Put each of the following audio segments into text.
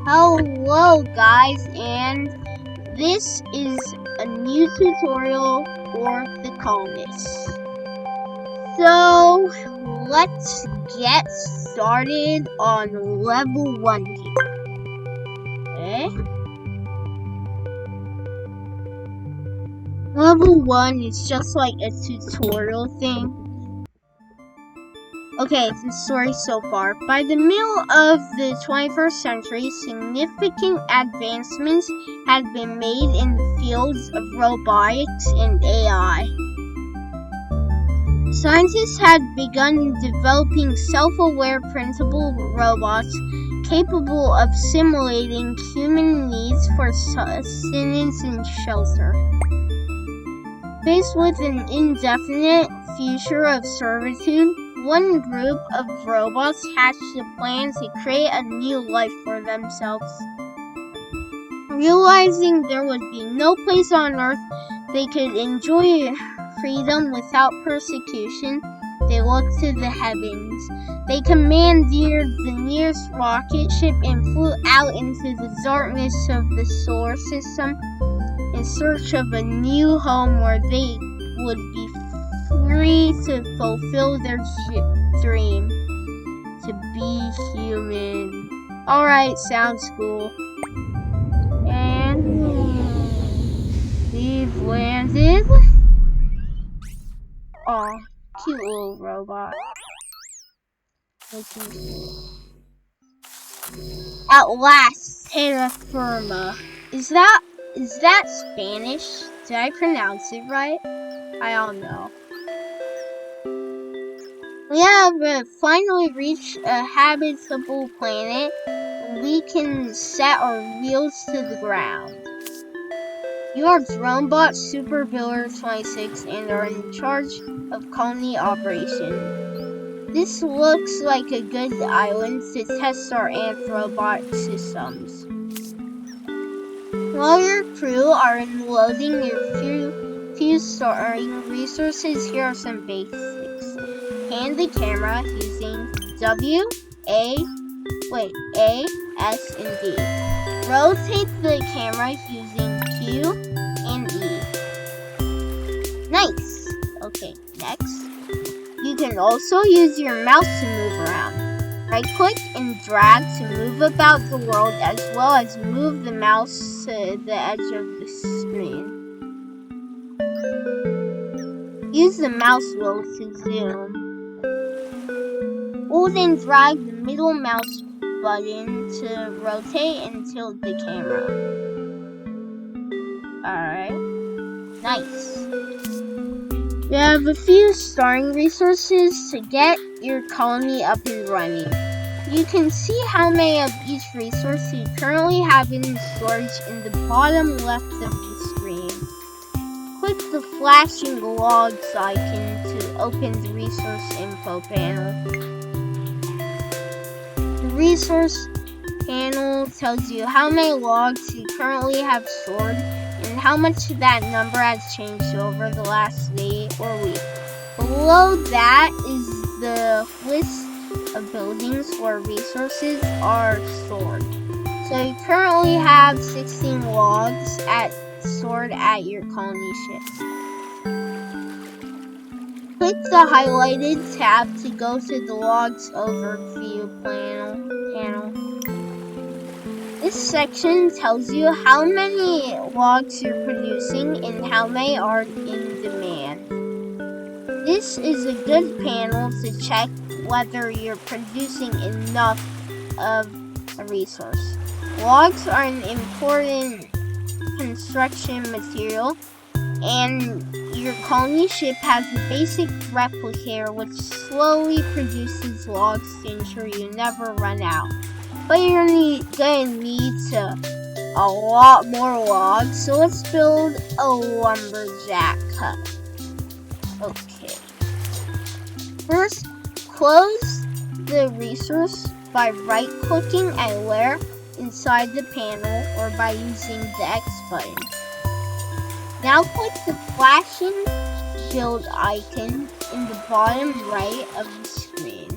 Hello guys, and this is a new tutorial for the Colonists. So let's get started on level 1 here. Okay? Level 1 is just like a tutorial thing. Okay, the story so far. By the middle of the 21st century, significant advancements had been made in the fields of robotics and AI. Scientists had begun developing self-aware printable robots capable of simulating human needs for sustenance and shelter. Faced with an indefinite future of servitude, one group of robots hatched a plan to create a new life for themselves. Realizing there would be no place on Earth they could enjoy freedom without persecution, they looked to the heavens. They commandeered the nearest rocket ship and flew out into the darkness of the solar system in search of a new home where they would be free to fulfill their dream to be human. Alright, sounds cool. And we've landed. Aw, cute little robot. At last, terra firma. Is that Spanish? Did I pronounce it right? I don't know. We have finally reached a habitable planet. We can set our wheels to the ground. You are DroneBot Super Builder 26 and are in charge of colony operation. This looks like a good island to test our Anthrobot systems. While your crew are unloading your few storing resources, here are some basics. Pan the camera using W, A, S, and D. Rotate the camera using Q and E. Nice! Okay, next. You can also use your mouse to move around. Right-click and drag to move about the world as well as move the mouse to the edge of the screen. Use the mouse wheel to zoom. Hold and drag the middle mouse button to rotate and tilt the camera. Alright. Nice. You have a few starting resources to get your colony up and running. You can see how many of each resource you currently have in storage in the bottom left of the screen. Click the flashing logs icon to open the resource info panel. The resource panel tells you how many logs you currently have stored and how much that number has changed over the last day or week. Below that is the list of buildings where resources are stored. So you currently have 16 logs stored at your colony ship. Click the highlighted tab to go to the logs overview panel. This section tells you how many logs you're producing and how many are in demand. This is a good panel to check whether you're producing enough of a resource. Logs are an important construction material, and your colony ship has a basic replicator which slowly produces logs to ensure you never run out. But you're gonna need a lot more logs, so let's build a lumberjack hut. Okay. First, close the resource by right-clicking anywhere inside the panel or by using the X button. Now click the flashing build icon in the bottom right of the screen.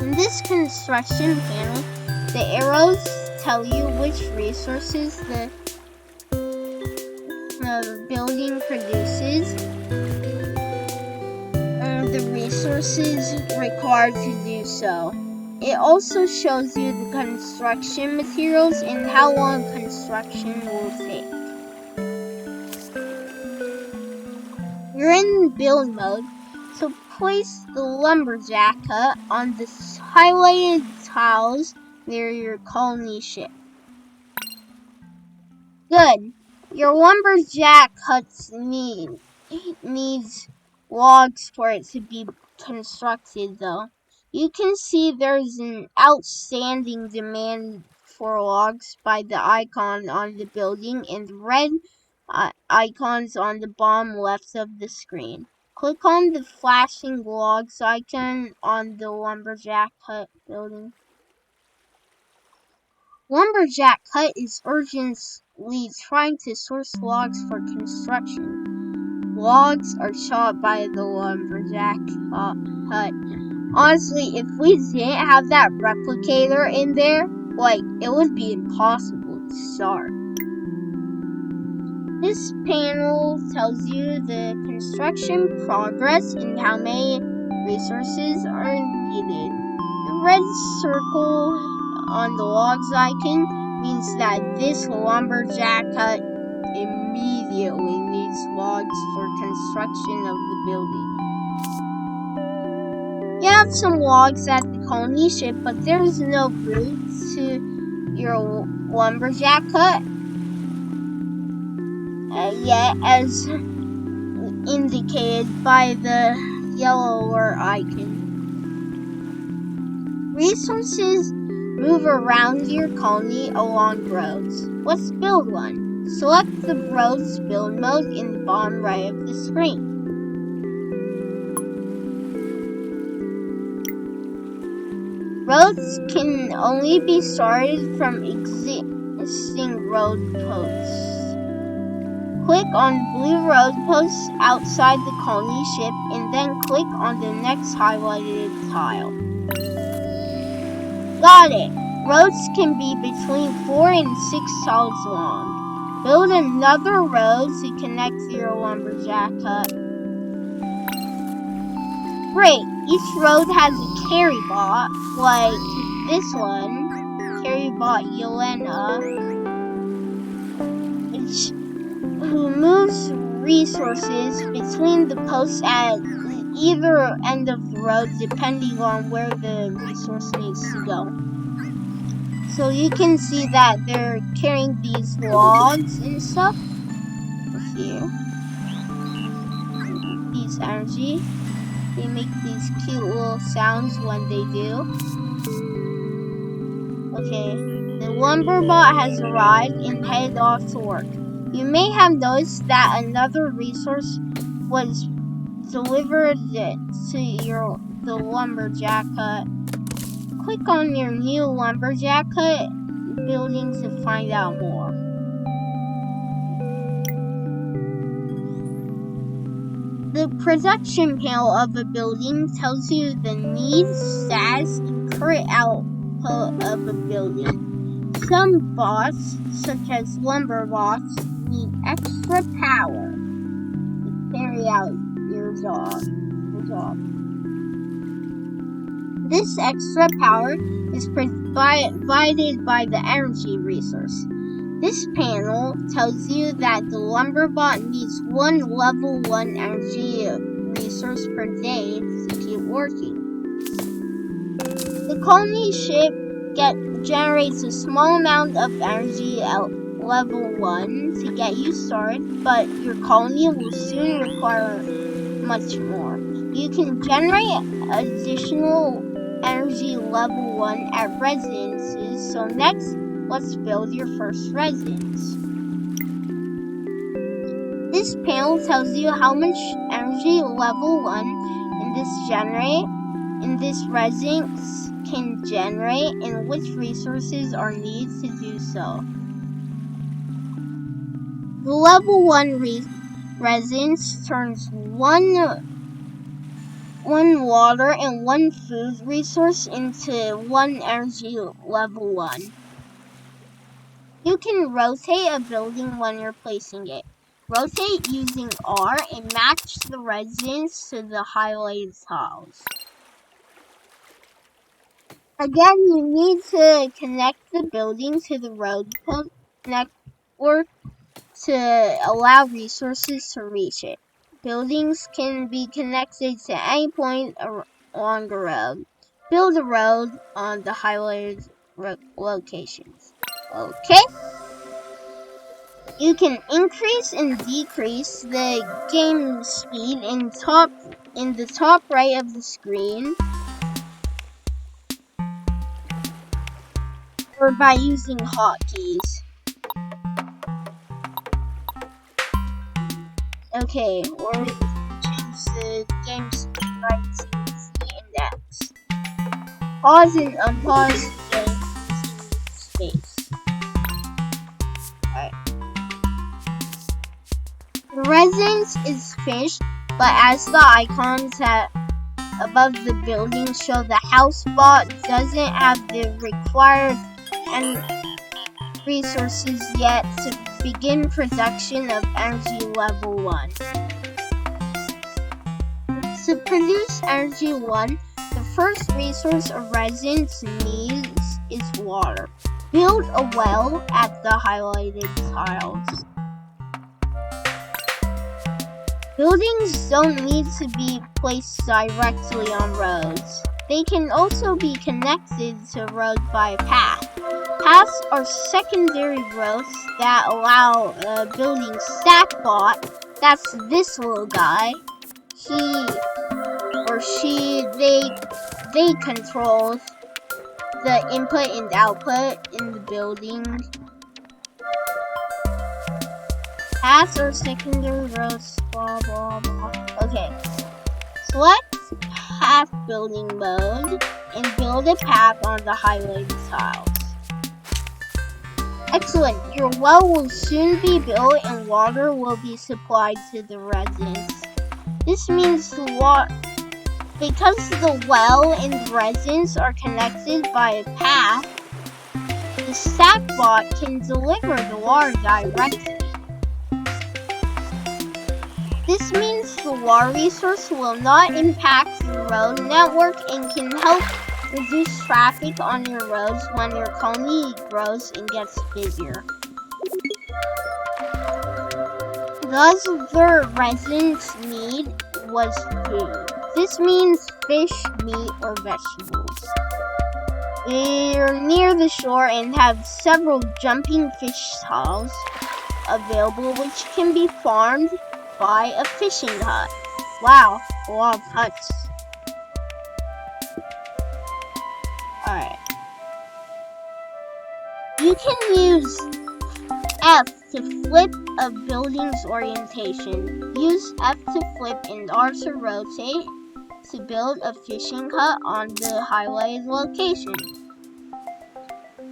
In this construction panel, The arrows tell you which resources the building produces, and the resources required to do so. It also shows you the construction materials and how long construction will take. You're in build mode, so place the lumberjack hut on the highlighted tiles near your colony ship. Good. Your lumberjack hut needs logs for it to be constructed, though. You can see there's an outstanding demand for logs by the icon on the building and the red icons on the bottom left of the screen. Click on the flashing logs icon on the lumberjack hut building. Lumberjack hut is urgently trying to source logs for construction. Logs are shot by the lumberjack hut. Honestly, if we didn't have that replicator in there, it would be impossible to start. This panel tells you the construction progress and how many resources are needed. The red circle on the logs icon means that this lumberjack hut immediately needs logs for construction of the building. You have some logs at the colony ship, but there's no route to your lumberjack hut yet, as indicated by the yellow alert icon. Resources move around your colony along roads. Let's build one. Select the roads build mode in the bottom right of the screen. Roads can only be started from existing road posts. Click on blue road posts outside the colony ship and then click on the next highlighted tile. Got it! Roads can be between 4 and 6 tiles long. Build another road to connect your lumberjack hut. Great! Each road has a carry bot, like this one, carry bot Yelena, who moves resources between the posts at either end of the road depending on where the resource needs to go. So you can see that they're carrying these logs and stuff here. These energy. They make these cute little sounds when they do. Okay, the lumber bot has arrived and headed off to work. You may have noticed that another resource was delivered to the lumberjack hut. Click on your new lumberjack hut building to find out more. The production panel of a building tells you the needs, status, and current output of a building. Some bots, such as lumber bots, need extra power to carry out your job. This extra power is provided by the energy resource. This panel tells you that the lumber bot needs one level 1 energy resource per day to keep working. The colony ship generates a small amount of energy at level 1 to get you started, but your colony will soon require much more. You can generate additional energy level 1 at residences, so next, let's build your first residence. This panel tells you how much energy level 1 in this residence can generate and which resources are needed to do so. The level 1 residence turns 1 one water and one food resource into one energy level 1. You can rotate a building when you're placing it. Rotate using R and match the residence to the highlighted tiles. Again, you need to connect the building to the road network to allow resources to reach it. Buildings can be connected to any point along the road. Build a road on the highlighted locations. Okay? You can increase and decrease the game speed in the top right of the screen, or by using hotkeys. Okay, or you can change the game speed by using the index. Pause and unpause the game using space. Alright. The residence is finished, but as the icons above the building show, the house bot doesn't have the required resources yet to begin production of energy level 1. To produce energy 1, the first resource a resident needs is water. Build a well at the highlighted tiles. Buildings don't need to be placed directly on roads. They can also be connected to roads by a path. Paths are secondary roads that allow a building stack bot, that's this little guy, they control the input and output in the building. Paths are secondary roads, blah blah blah. Okay, select path building mode and build a path on the highlighted tiles. Excellent, your well will soon be built and water will be supplied to the residents. This means because the well and the residents are connected by a path, the stack bot can deliver the water directly. This means the water resource will not impact the road network and can help reduce traffic on your roads when your colony grows and gets busier. The other residents need was food. This means fish, meat, or vegetables. We're near the shore and have several jumping fish tiles available which can be farmed by a fishing hut. Wow, a lot of huts. Alright. You can use F to flip a building's orientation. Use F to flip and R to rotate to build a fishing hut on the highlighted location.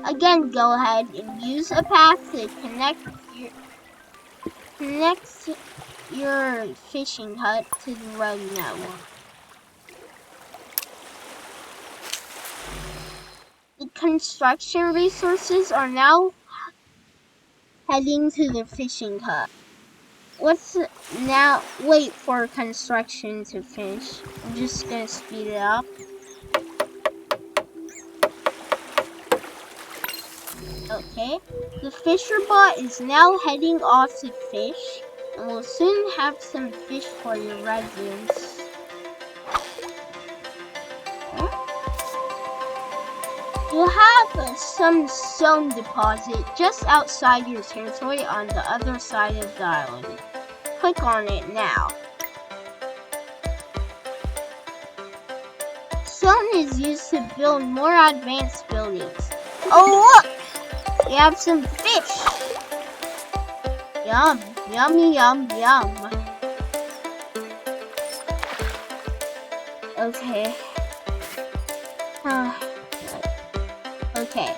Again, go ahead and use a path to connect your fishing hut to the road network. The construction resources are now heading to the fishing hut. Wait for construction to finish. I'm just gonna speed it up. Okay, the fisher bot is now heading off to fish, and we'll soon have some fish for your residents. You'll have some stone deposit just outside your territory on the other side of the island. Click on it now. Stone is used to build more advanced buildings. Oh look! We have some fish! Yum, yummy, yum, yum. Okay. Okay.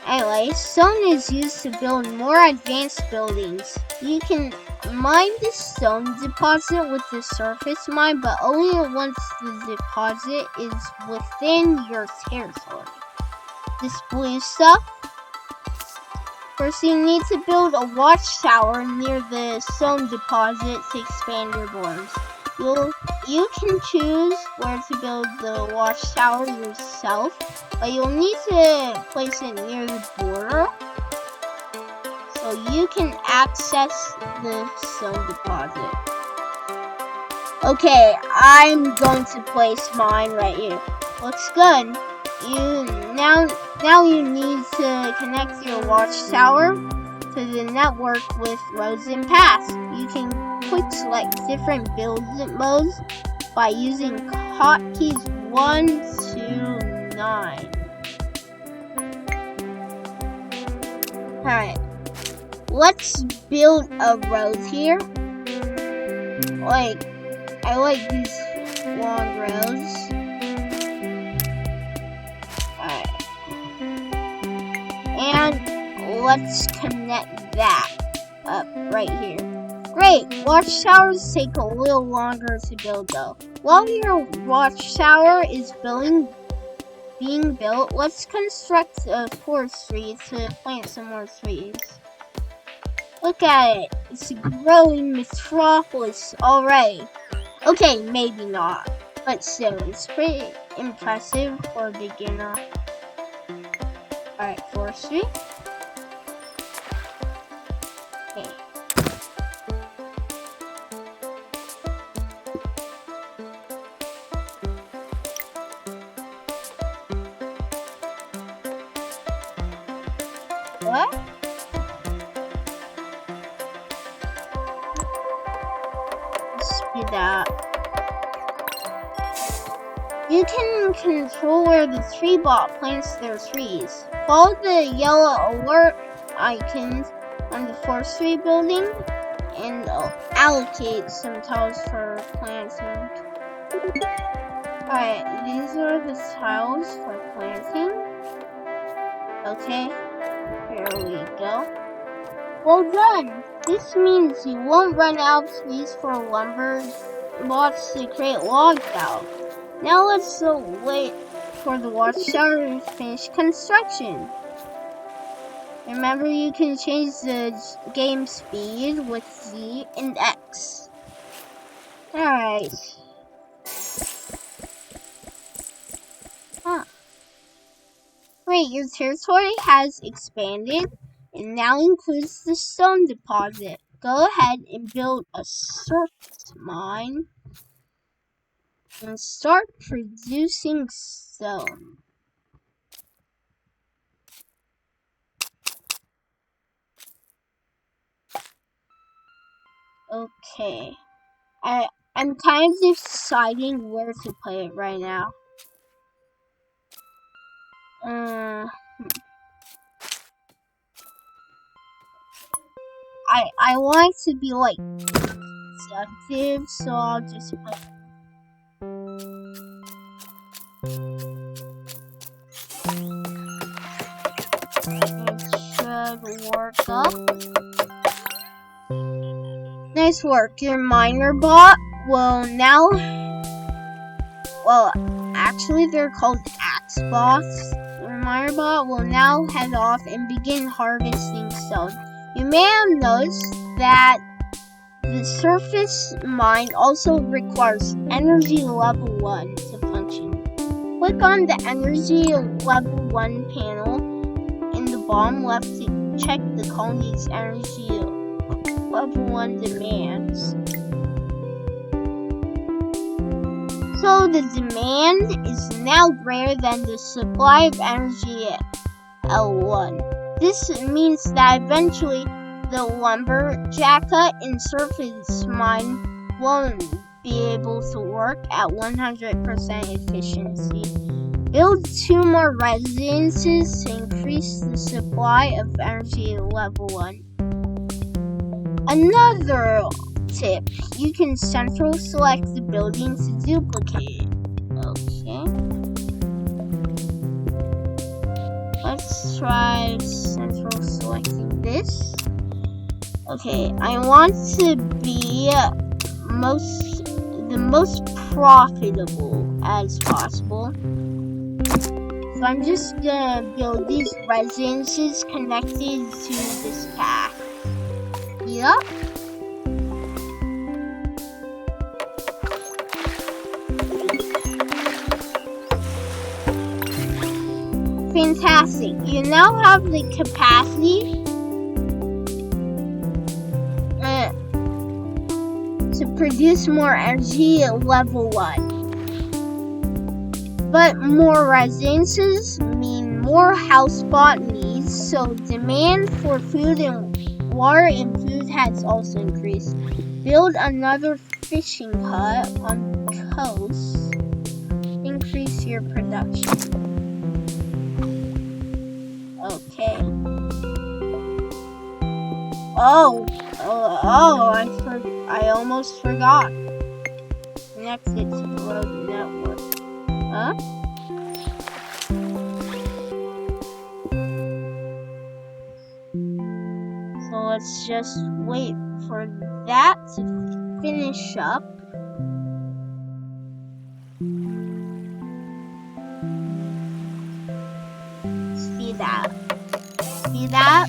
Anyway, stone is used to build more advanced buildings. You can mine the stone deposit with the surface mine, but only once the deposit is within your territory. This blue stuff. First, you need to build a watchtower near the stone deposit to expand your borders. You can choose where to build the watchtower yourself, but you'll need to place it near the border so you can access the stone deposit. Okay, I'm going to place mine right here. Looks good. Now you need to connect your watchtower to the network with roads and paths. You can quick select different build modes by using hotkeys 1 to 9. Alright, let's build a road here. I like these long roads. Alright. And let's connect that up right here. Great! Watchtowers take a little longer to build though. While your watchtower is being built, let's construct a forestry to plant some more trees. Look at it. It's a growing metropolis already. Okay, maybe not, but still, it's pretty impressive for a beginner. Alright, forestry. Okay. What? Speed that. You can control where the tree bot plants their trees. Follow the yellow alert icons on the forestry building and allocate some tiles for planting. Alright, these are the tiles for planting. Okay, here we go. Well done! This means you won't run out of trees for lumber lots to create log tiles. Now let's wait for the watchtower to finish construction. Remember, you can change the game speed with Z and X. Alright. Great, your territory has expanded and now includes the stone deposit. Go ahead and build a surface mine and start producing stone. Okay. I'm kind of deciding where to put it right now. I want it to be like productive, so I'll just put it should work up. Nice work. Your miner bot will now, well, actually they're called axe bots. Your miner bot will now head off and begin harvesting stone. You may have noticed that the surface mine also requires energy level 1 to function. Click on the energy level 1 panel in the bottom left to check the colony's energy level 1 demands. So the demand is now greater than the supply of energy at L1. This means that eventually the lumberjack and surface mine won't be able to work at 100% efficiency. Build 2 more residences to increase the supply of energy at level 1. Another tip, you can central select the building to duplicate it. Okay. Let's try central selecting this. Okay, I want to be the most profitable as possible. So I'm just gonna build these residences connected to this path. Yup. Fantastic. You now have the capacity to produce more energy at level 1. But more residences mean more house spot needs, so demand for food and water and food has also increased. Build another fishing hut on the coast. Increase your production. Okay. I almost forgot. Connected to the road network. Huh? So let's just wait for that to finish up. Speed that up. Speed that up.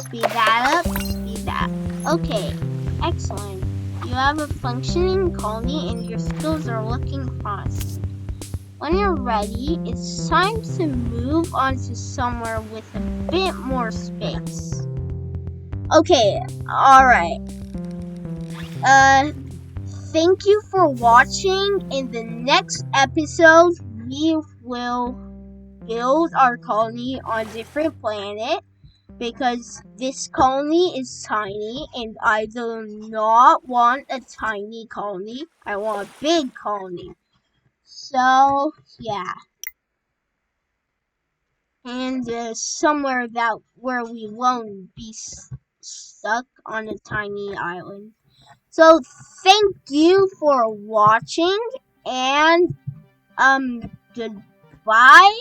Speed that up. Speed that. Okay. Excellent. You have a functioning colony and your skills are looking promising. When you're ready, it's time to move on to somewhere with a bit more space. Okay, alright. Thank you for watching. In the next episode, we will build our colony on a different planet because this colony is tiny and I do not want a tiny colony. I want a big colony. So, yeah. And somewhere where we won't be stuck on a tiny island. So thank you for watching and goodbye.